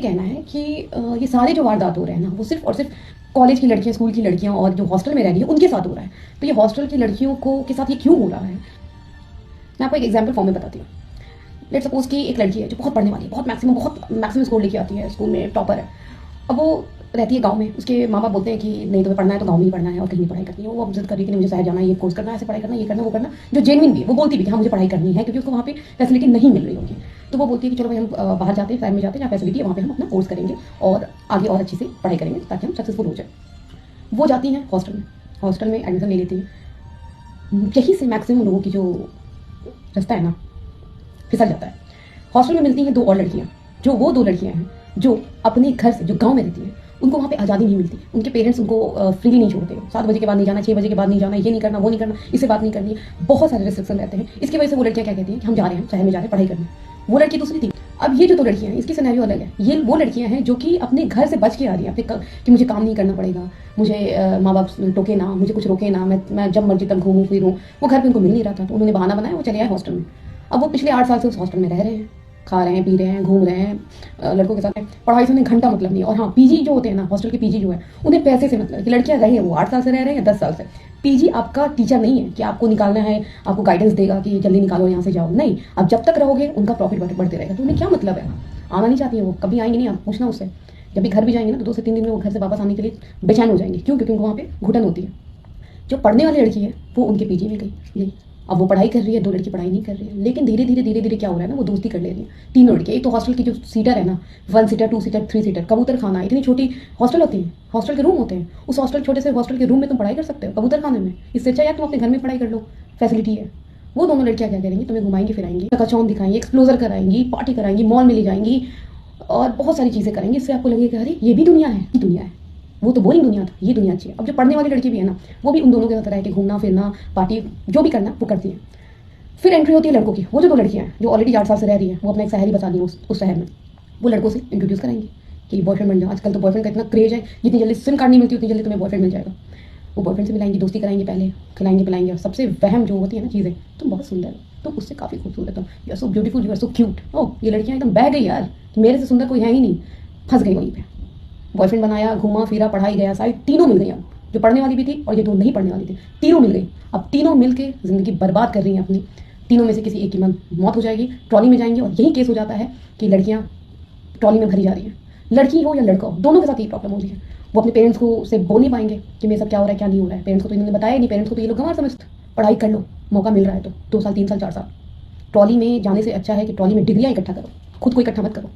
कहना है कि ये सारे जो वारदात हो रहे हैं ना, वो सिर्फ और सिर्फ कॉलेज की लड़कियां, स्कूल की लड़कियां और जो हॉस्टल में रह रही है उनके साथ हो रहा है। तो ये हॉस्टल की लड़कियों को के साथ ये क्यों हो रहा है, मैं आपको एक एग्जाम्पल फॉर्म में बताती हूँ। लेट सपोज कि एक लड़की है जो बहुत पढ़ने वाली है, बहुत मैक्सिमम स्कोर लेके आती है, स्कूल में टॉपर है। अब वो रहती है गांव में, उसके माँ बाप बोलते हैं कि नहीं तुम्हें पढ़ना है तो गांव में ही पढ़ना है और कहीं नहीं पढ़ाई करनी है। वो अब जिद कर रही है कि नहीं, मुझे शहर जाना है, ये कोर्स करना है, ऐसे पढ़ाई करना, ये करना, वो करना, जो जेन्युइन भी है। वो बोलती भी कि हाँ मुझे पढ़ाई करनी है, क्योंकि उसको वहाँ पे फैसिलिटी नहीं मिल रही होगी। तो वो बोलती है कि चलो भाई हम बाहर जाते हैं, शहर में जाते हैं, जहाँ फैसिलिटी है वहाँ पे हम अपना कोर्स करेंगे और आगे और अच्छी से पढ़ाई करेंगे ताकि हम सक्सेसफुल हो जाए। वो जाती हैं हॉस्टल में एडमिशन ले लेती हैं। यहीं से मैक्सिमम लोगों की जो रास्ता है ना फिसल जाता है। हॉस्टल में मिलती हैं दो और लड़कियां, जो वो दो लड़कियां हैं जो अपने घर से, जो गांव में रहती हैं, उनको वहाँ पे आज़ादी नहीं मिलती। उनके पेरेंट्स उनको फ्रीली नहीं छोड़ते। 7 बजे के बाद नहीं जाना, 6 बजे के बाद नहीं जाना, ये नहीं करना, वो नहीं करना, इससे बात नहीं करनी, बहुत सारे रिस्ट्रिक्शन रहते हैं। इसकी वजह से वो लड़कियां क्या कहती हैं कि हम जा रहे हैं, शहर में जा रहे हैं पढ़ाई करने। वो लड़की दूसरी थी। अब ये जो दो लड़कियां हैं, इसकी सिनेरियो अलग है। ये वो लड़कियां हैं जो कि अपने घर से बच के आ रही हैं, कि मुझे काम नहीं करना पड़ेगा, मुझे माँ बाप टोके ना, मुझे कुछ रोके ना, मैं जब मर्जी तब घूमूं फिरूं। वो घर पे उनको मिल नहीं रहा था, तो उन्होंने बहाना बनाया, वो चले आए हॉस्टल में। अब वो पिछले 8 साल से उस हॉस्टल में रह रहे हैं, खा रहे हैं, पी रहे हैं, घूम रहे हैं, लड़कों के साथ। पढ़ाई से उन्हें घंटा मतलब नहीं है। और हाँ, पीजी जो होते हैं ना, हॉस्टल के पीजी जो है, उन्हें पैसे से मतलब है कि लड़कियां रहे वो 8 साल से रह रहे हैं या 10 साल से। पीजी आपका टीचर नहीं है कि आपको निकालना है, आपको गाइडेंस देगा कि जल्दी निकालो यहाँ से जाओ। नहीं, अब जब तक रहोगे उनका प्रॉफिट बढ़ते रहेगा। तो उन्हें क्या मतलब है, आना नहीं चाहती है वो, कभी आएंगे नहीं। आप पूछना उससे, जब भी घर भी जाएंगे ना तो 2 से 3 दिन में वो घर से वापस आने के लिए बेचैन हो जाएंगे। क्यों? क्योंकि उनको वहाँ पे घुटन होती है। जो पढ़ने वाली लड़की है वो उनके पीजी में गई। अब वो पढ़ाई कर रही है, दो लड़की पढ़ाई नहीं कर रही है, लेकिन धीरे धीरे क्या हो रहा है ना, वो दोस्ती कर ले रही है। तीनों लड़के, एक तो हॉस्टल की जो सीटर है ना, 1 सीटर, 2 सीटर, 3 सीटर, कबूतर खाना, इतनी छोटी हॉस्टल होती है, हॉस्टल के रूम होते हैं। उस छोटे से हॉस्टल के रूम में तुम पढ़ाई कर सकते हो कबूतर खाने में। इससे अच्छा यार तुम अपने घर में पढ़ाई कर लो, फैसिलिटी है। वो दोनों लड़कियां क्या करेंगी, तुम्हें घुमाएंगी फिराएंगी, कचौन दिखाएंगी, एक्सप्लोजर कराएंगी, पार्टी कराएंगी, मॉल में ले जाएंगी और बहुत सारी चीज़ें करेंगी। इससे आपको लगेगा अरे ये भी दुनिया है। वो तो बोरिंग दुनिया था, ये दुनिया अच्छी है। अब जो पढ़ने वाली लड़की भी है ना, वो भी उन दोनों के साथ रह के घूमना फिरना, पार्टी जो भी करना वो करती है। फिर एंट्री होती है लड़कों की। वो जो दो लड़कियां हैं जो ऑलरेडी 8 साल से रह रही हैं, वो अपना एक शहर ही बता दी उस शहर में। वो लड़कों से इंट्रोड्यूस कराएंगी कि बॉयफ्रेंड बन जाओ। आजकल तो बॉयफ्रेंड का इतना क्रेज है, जितनी जल्दी सिम कार्ड नहीं मिलती उतनी जल्दी तुम्हें बॉयफ्रेंड मिल जाएगा। वो बॉयफ्रेंड से मिलाएंगी, दोस्ती कराएंगे, पहले खिलाएंगे पिलाएंगे। और सबसे वहम जो होती है ना चीज़ें, तुम बहुत सुंदर हो, तुम उससे काफ़ी खूबसूरत हो, you are so beautiful, you are so cute. Oh, ये लड़कियां एकदम बह गई यार, मेरे से सुंदर कोई है ही नहीं। फंस गई वहीं पर। बॉयफ्रेंड बनाया, घूमा फिरा, पढ़ाई गया साइड, तीनों मिल गई। अब जो पढ़ने वाली भी थी और ये जो नहीं पढ़ने वाली थी, तीनों मिल गई। अब तीनों मिल के जिंदगी बर्बाद कर रही हैं अपनी। तीनों में से किसी एक की मौत हो जाएगी, ट्रॉली में जाएंगे। और यही केस हो जाता है कि लड़कियां ट्रॉली में भरी जा रही हैं, लड़की हो या लड़का हो, दोनों के साथ यही प्रॉब्लम हो रही है। वो अपने पेरेंट्स को से बोल नहीं पाएंगे कि मेरे साथ क्या हो रहा है, क्या नहीं हो रहा है। पेरेंट्स को तो इन्होंने बताया नहीं, पेरेंट्स को तो ये लोग गंवार समझते। पढ़ाई कर लो, मौका मिल रहा है तो 2 साल 3 साल 4 साल। ट्रॉली में जाने से अच्छा है कि ट्रॉली में डिग्रियां इकट्ठा करो, खुद को इकट्ठा मत करो।